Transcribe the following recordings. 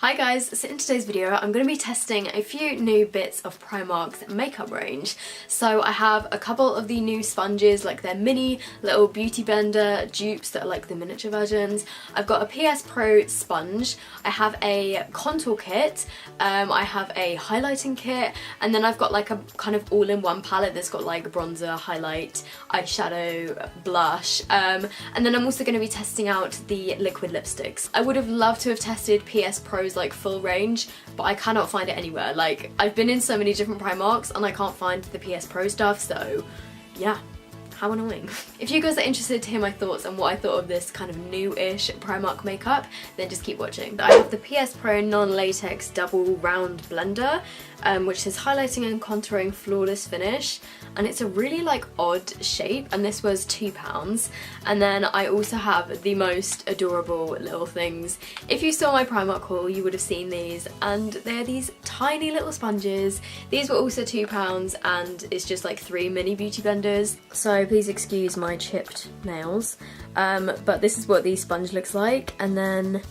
Hi guys, so in today's video I'm going to be testing a few new bits of Primark's makeup range. So I have a couple of the new sponges, like their mini little beauty blender dupes that are like the miniature versions. I've got a PS Pro sponge, I have a contour kit, I have a highlighting kit, and then I've got like a kind of all-in-one palette that's got like bronzer, highlight, eyeshadow, blush, and then I'm also going to be testing out the liquid lipsticks. I would have loved to have tested PS Pro's like full range, but I cannot find it anywhere. Like, I've been in so many different Primarks and I can't find the PS Pro stuff, so yeah. How annoying. If you guys are interested to hear my thoughts on what I thought of this kind of new-ish Primark makeup, then just keep watching. I have the PS Pro non-latex double round blender, which says highlighting and contouring flawless finish, and it's a really like odd shape, and this was £2. And then I also have the most adorable little things. If you saw my Primark haul, you would have seen these, and they're these tiny little sponges. These were also £2, and it's just like 3 mini beauty blenders. So please excuse my chipped nails, but this is what the sponge looks like, and then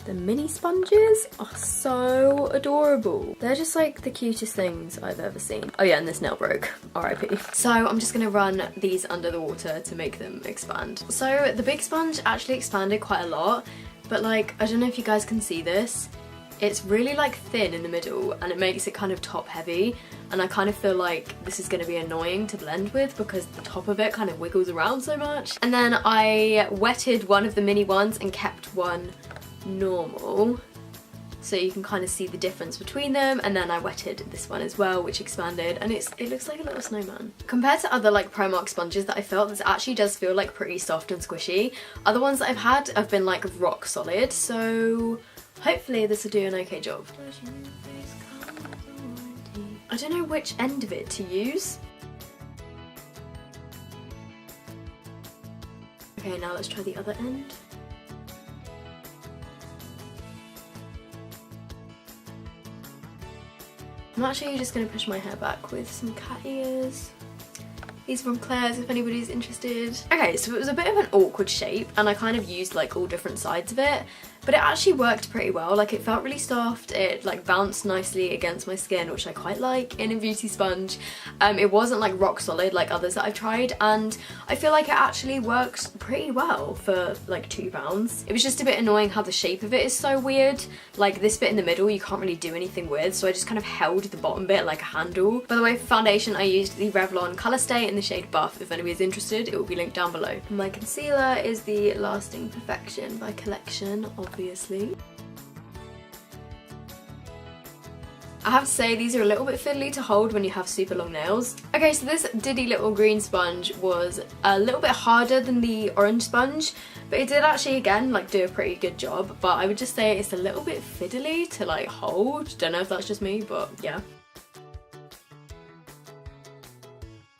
the mini sponges are so adorable. They're just like the cutest things I've ever seen. Oh yeah, and this nail broke, RIP. So I'm just gonna run these under the water to make them expand. So the big sponge actually expanded quite a lot, but like, I don't know if you guys can see this. It's really like thin in the middle and it makes it kind of top heavy, and I kind of feel like this is going to be annoying to blend with because the top of it kind of wiggles around so much. And then I wetted one of the mini ones and kept one normal, so you can kind of see the difference between them, and then I wetted this one as well, which expanded, and it looks like a little snowman. Compared to other like Primark sponges that I felt, this actually does feel like pretty soft and squishy. Other ones that I've had have been like rock solid, so hopefully this will do an okay job. I don't know which end of it to use. Okay, now let's try the other end. I'm actually just going to push my hair back with some cat ears. These are from Claire's if anybody's interested. Okay, so it was a bit of an awkward shape and I kind of used like all different sides of it, but it actually worked pretty well. Like, it felt really soft, it like bounced nicely against my skin, which I quite like in a beauty sponge. It wasn't like rock solid like others that I've tried, and I feel like it actually works pretty well for like £2. It was just a bit annoying how the shape of it is so weird. Like, this bit in the middle you can't really do anything with, so I just kind of held the bottom bit like a handle. By the way, for foundation I used the Revlon Colour Stay in the shade Buff. If anybody's interested, it will be linked down below. My concealer is the Lasting Perfection by Collection, obviously. I have to say, these are a little bit fiddly to hold when you have super long nails. Okay, so this diddy little green sponge was a little bit harder than the orange sponge, but it did actually, again, like do a pretty good job, but I would just say it's a little bit fiddly to like hold. Don't know if that's just me, but yeah.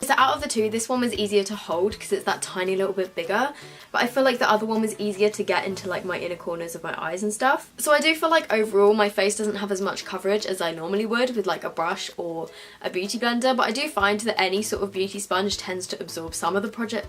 So out of the two, this one was easier to hold because it's that tiny little bit bigger, but I feel like the other one was easier to get into like my inner corners of my eyes and stuff. So I do feel like overall my face doesn't have as much coverage as I normally would with like a brush or a beauty blender, but I do find that any sort of beauty sponge tends to absorb some of the product.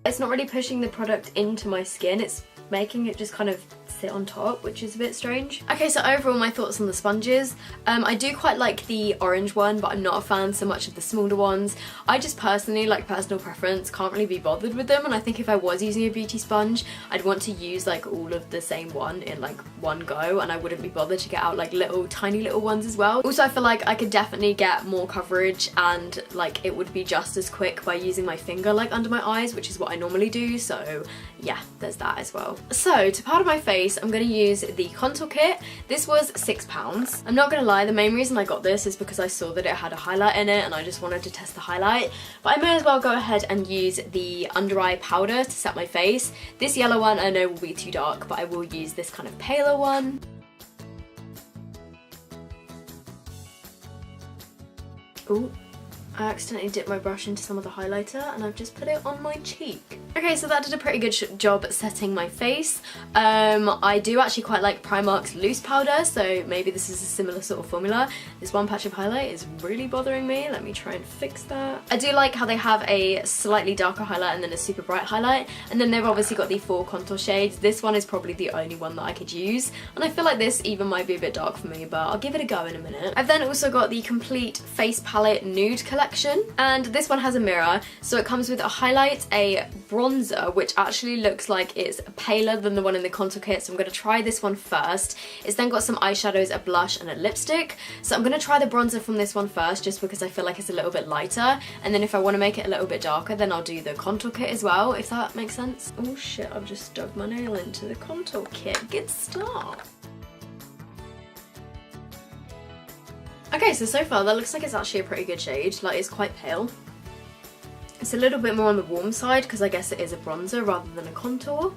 It's not really pushing the product into my skin, it's making it just kind of sit on top, which is a bit strange. Okay, so overall my thoughts on the sponges. I do quite like the orange one, but I'm not a fan so much of the smaller ones. I just personally, like personal preference, can't really be bothered with them, and I think if I was using a beauty sponge, I'd want to use like all of the same one in like one go, and I wouldn't be bothered to get out like little tiny little ones as well. Also, I feel like I could definitely get more coverage, and like it would be just as quick by using my finger like under my eyes, which is what I normally do, so yeah, there's that as well. So to powder my face, I'm going to use the contour kit. This was £6. I'm not going to lie, the main reason I got this is because I saw that it had a highlight in it and I just wanted to test the highlight, but I may as well go ahead and use the under eye powder to set my face. This yellow one I know will be too dark, but I will use this kind of paler one. Ooh, I accidentally dipped my brush into some of the highlighter and I've just put it on my cheek. Okay, so that did a pretty good job at setting my face. I do actually quite like Primark's loose powder, so maybe this is a similar sort of formula. This one patch of highlight is really bothering me. Let me try and fix that. I do like how they have a slightly darker highlight and then a super bright highlight, and then they've obviously got the 4 contour shades. This one is probably the only one that I could use, and I feel like this even might be a bit dark for me, but I'll give it a go in a minute. I've then also got the complete face palette nude collection, and this one has a mirror, so it comes with a highlight, a bronzer, which actually looks like it's paler than the one in the contour kit, so I'm going to try this one first. It's then got some eyeshadows, a blush and a lipstick, so I'm going to try the bronzer from this one first just because I feel like it's a little bit lighter, and then if I want to make it a little bit darker then I'll do the contour kit as well, if that makes sense. Oh shit, I've just dug my nail into the contour kit. Good start. Okay, so far that looks like it's actually a pretty good shade. Like, it's quite pale. It's a little bit more on the warm side because I guess it is a bronzer rather than a contour.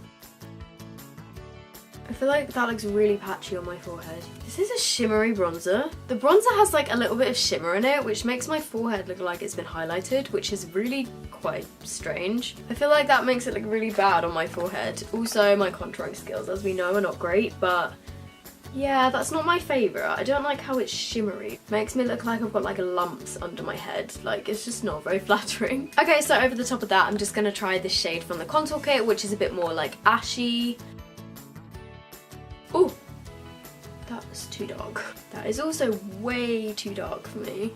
I feel like that looks really patchy on my forehead. This is a shimmery bronzer. The bronzer has like a little bit of shimmer in it, which makes my forehead look like it's been highlighted, which is really quite strange. I feel like that makes it look really bad on my forehead. Also, my contouring skills, as we know, are not great, but yeah, that's not my favourite. I don't like how it's shimmery. Makes me look like I've got like lumps under my head. Like, it's just not very flattering. Okay, so over the top of that, I'm just gonna try this shade from the contour kit, which is a bit more like ashy. Ooh, that's too dark. That is also way too dark for me.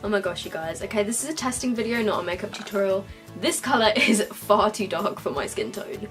Oh my gosh, you guys. Okay, this is a testing video, not a makeup tutorial. This colour is far too dark for my skin tone.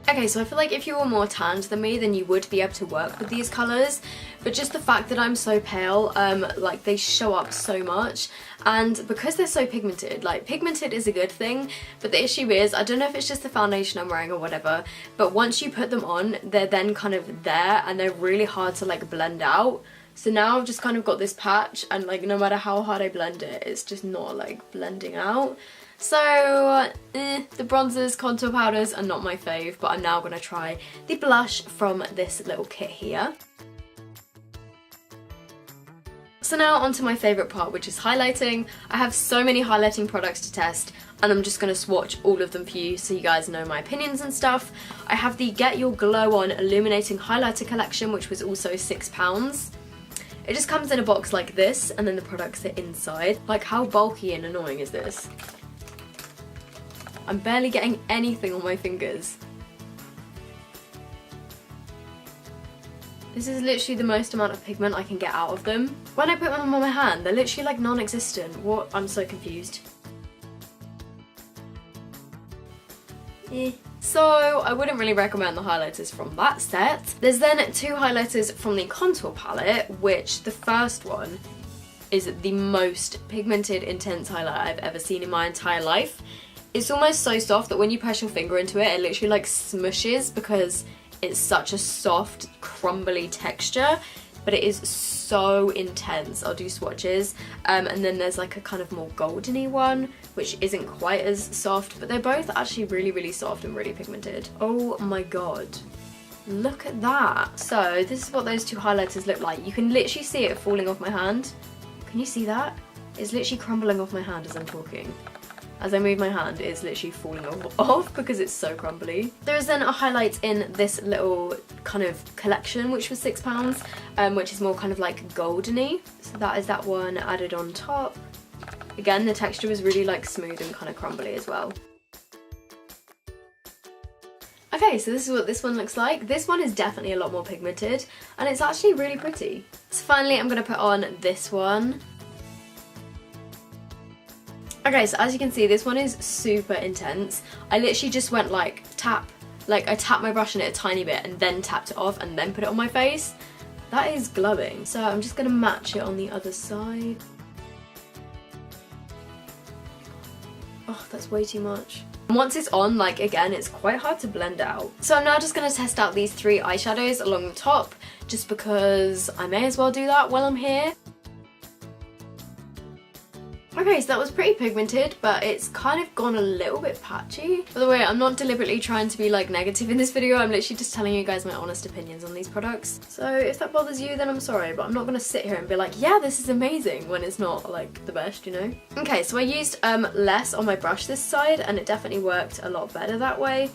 Okay, so I feel like if you were more tanned than me, then you would be able to work with these colours, but just the fact that I'm so pale, like, they show up so much, and because they're so pigmented, like, pigmented is a good thing, but the issue is, I don't know if it's just the foundation I'm wearing or whatever, but once you put them on, they're then kind of there, and they're really hard to, like, blend out. So now I've just kind of got this patch, and, like, no matter how hard I blend it, it's just not, like, blending out. So, the bronzers, contour powders are not my fave, but I'm now going to try the blush from this little kit here. So now onto my favourite part, which is highlighting. I have so many highlighting products to test, and I'm just going to swatch all of them for you so you guys know my opinions and stuff. I have the Get Your Glow On Illuminating Highlighter Collection, which was also £6. It just comes in a box like this, and then the products are inside. Like, how bulky and annoying is this? I'm barely getting anything on my fingers. This is literally the most amount of pigment I can get out of them. When I put them on my hand, they're literally like non-existent. What? I'm so confused. So I wouldn't really recommend the highlighters from that set. There's then 2 highlighters from the contour palette, which the first one is the most pigmented, intense highlight I've ever seen in my entire life. It's almost so soft that when you press your finger into it, it literally like smushes because it's such a soft, crumbly texture, but it is so intense. I'll do swatches. And then there's like a kind of more goldeny one, which isn't quite as soft, but they're both actually really, really soft and really pigmented. Oh my god. Look at that. So this is what those 2 highlighters look like. You can literally see it falling off my hand. Can you see that? It's literally crumbling off my hand as I'm talking. As I move my hand, it's literally falling off because it's so crumbly. There is then a highlight in this little kind of collection, which was £6, which is more kind of like goldeny. So that is that one added on top. Again, the texture was really like smooth and kind of crumbly as well. Okay, so this is what this one looks like. This one is definitely a lot more pigmented, and it's actually really pretty. So finally, I'm gonna put on this one. Okay, so as you can see, this one is super intense. I literally just went like tap, like I tapped my brush in it a tiny bit and then tapped it off and then put it on my face. That is glowing. So I'm just gonna match it on the other side. Oh, that's way too much. And once it's on, like again, it's quite hard to blend out. So I'm now just gonna test out these 3 eyeshadows along the top, just because I may as well do that while I'm here. Okay, so that was pretty pigmented, but it's kind of gone a little bit patchy. By the way, I'm not deliberately trying to be like negative in this video, I'm literally just telling you guys my honest opinions on these products. So if that bothers you, then I'm sorry, but I'm not gonna sit here and be like, yeah, this is amazing, when it's not like the best, you know? Okay, so I used less on my brush this side, and it definitely worked a lot better that way.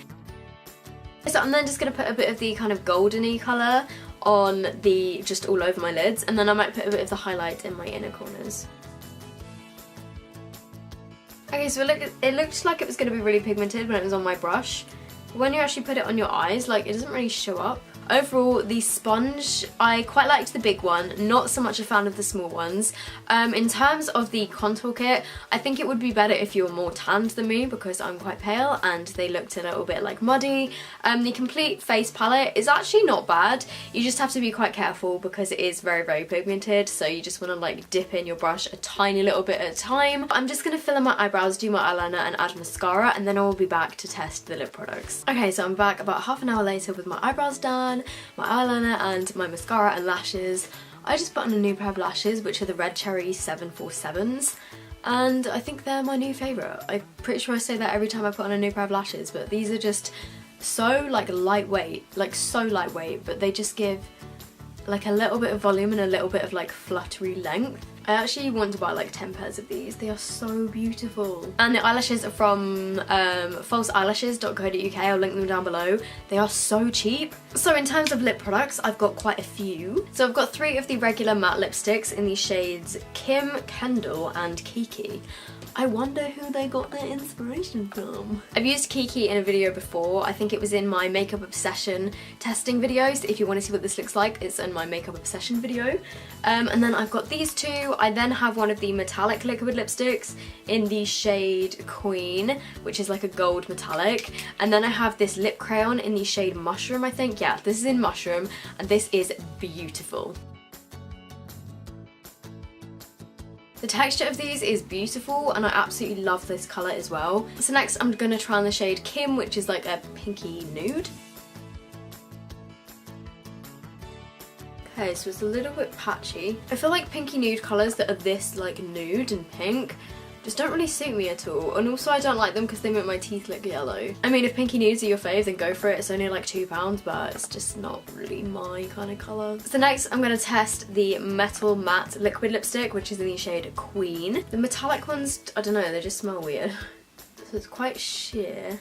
So I'm then just gonna put a bit of the kind of goldeny colour on the, just all over my lids, and then I might put a bit of the highlight in my inner corners. Okay, so it looked like it was going to be really pigmented when it was on my brush. But when you actually put it on your eyes, like, it doesn't really show up. Overall, the sponge, I quite liked the big one, not so much a fan of the small ones. In terms of the contour kit, I think it would be better if you were more tanned than me because I'm quite pale and they looked a little bit like muddy. The complete face palette is actually not bad. You just have to be quite careful because it is very, very pigmented, so you just want to like dip in your brush a tiny little bit at a time. I'm just going to fill in my eyebrows, do my eyeliner and add mascara, and then I will be back to test the lip products. Okay, so I'm back about half an hour later with my eyebrows done, my eyeliner and my mascara and lashes. I just put on a new pair of lashes, which are the Red Cherry 747s, and I think they're my new favourite. I'm pretty sure I say that every time I put on a new pair of lashes, but these are just so like lightweight, like so lightweight, but they just give like a little bit of volume and a little bit of like fluttery length. I actually want to buy like 10 pairs of these. They are so beautiful. And the eyelashes are from falseeyelashes.co.uk. I'll link them down below. They are so cheap. So in terms of lip products, I've got quite a few. So I've got 3 of the regular matte lipsticks in the shades Kim, Kendall and Kiki. I wonder who they got their inspiration from. I've used Kiki in a video before. I think it was in my Makeup Obsession testing video, so if you want to see what this looks like, it's in my Makeup Obsession video. And then I've got these 2. I then have one of the metallic liquid lipsticks in the shade Queen, which is like a gold metallic. And then I have this lip crayon in the shade Mushroom, I think. Yeah, this is in Mushroom, and this is beautiful. The texture of these is beautiful and I absolutely love this colour as well. So next I'm going to try on the shade Kim, which is like a pinky nude. Okay, so it's a little bit patchy. I feel like pinky nude colours that are this like nude and pink just don't really suit me at all, and also I don't like them because they make my teeth look yellow. I mean, if pinky nudes are your fave, then go for it. It's only like £2, but it's just not really my kind of colour. So next I'm going to test the Metal Matte Liquid Lipstick, which is in the shade Queen. The metallic ones, I don't know, they just smell weird. So it's quite sheer.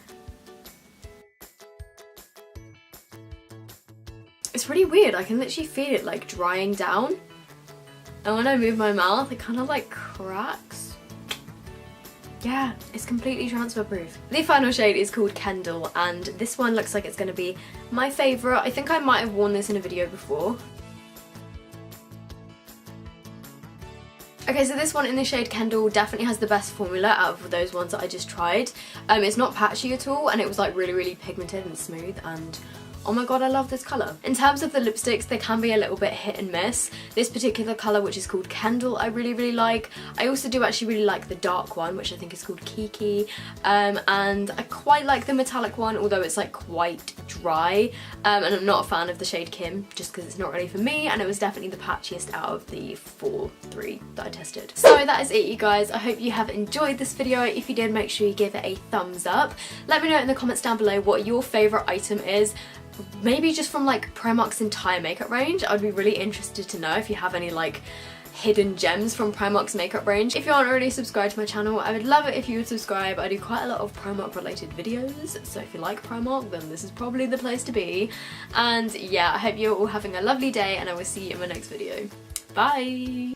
It's really weird, I can literally feel it like drying down. And when I move my mouth, it kind of like cracks. Yeah, it's completely transfer proof. The final shade is called Kendall, and this one looks like it's going to be my favourite. I think I might have worn this in a video before. Okay, so this one in the shade Kendall definitely has the best formula out of those ones that I just tried. It's not patchy at all, and it was like really, really pigmented and smooth, and oh my god, I love this colour. In terms of the lipsticks, they can be a little bit hit and miss. This particular colour, which is called Kendall, I really, really like. I also do actually really like the dark one, which I think is called Kiki. And I quite like the metallic one, although it's like quite dry. And I'm not a fan of the shade Kim, just because it's not really for me, and it was definitely the patchiest out of the 3 that I tested. So that is it, you guys. I hope you have enjoyed this video. If you did, make sure you give it a thumbs up. Let me know in the comments down below what your favourite item is. Maybe just from like Primark's entire makeup range. I'd be really interested to know if you have any like hidden gems from Primark's makeup range. If you aren't already subscribed to my channel, I would love it if you would subscribe. I do quite a lot of Primark related videos, so if you like Primark, then this is probably the place to be. And yeah, I hope you're all having a lovely day, and I will see you in my next video. Bye!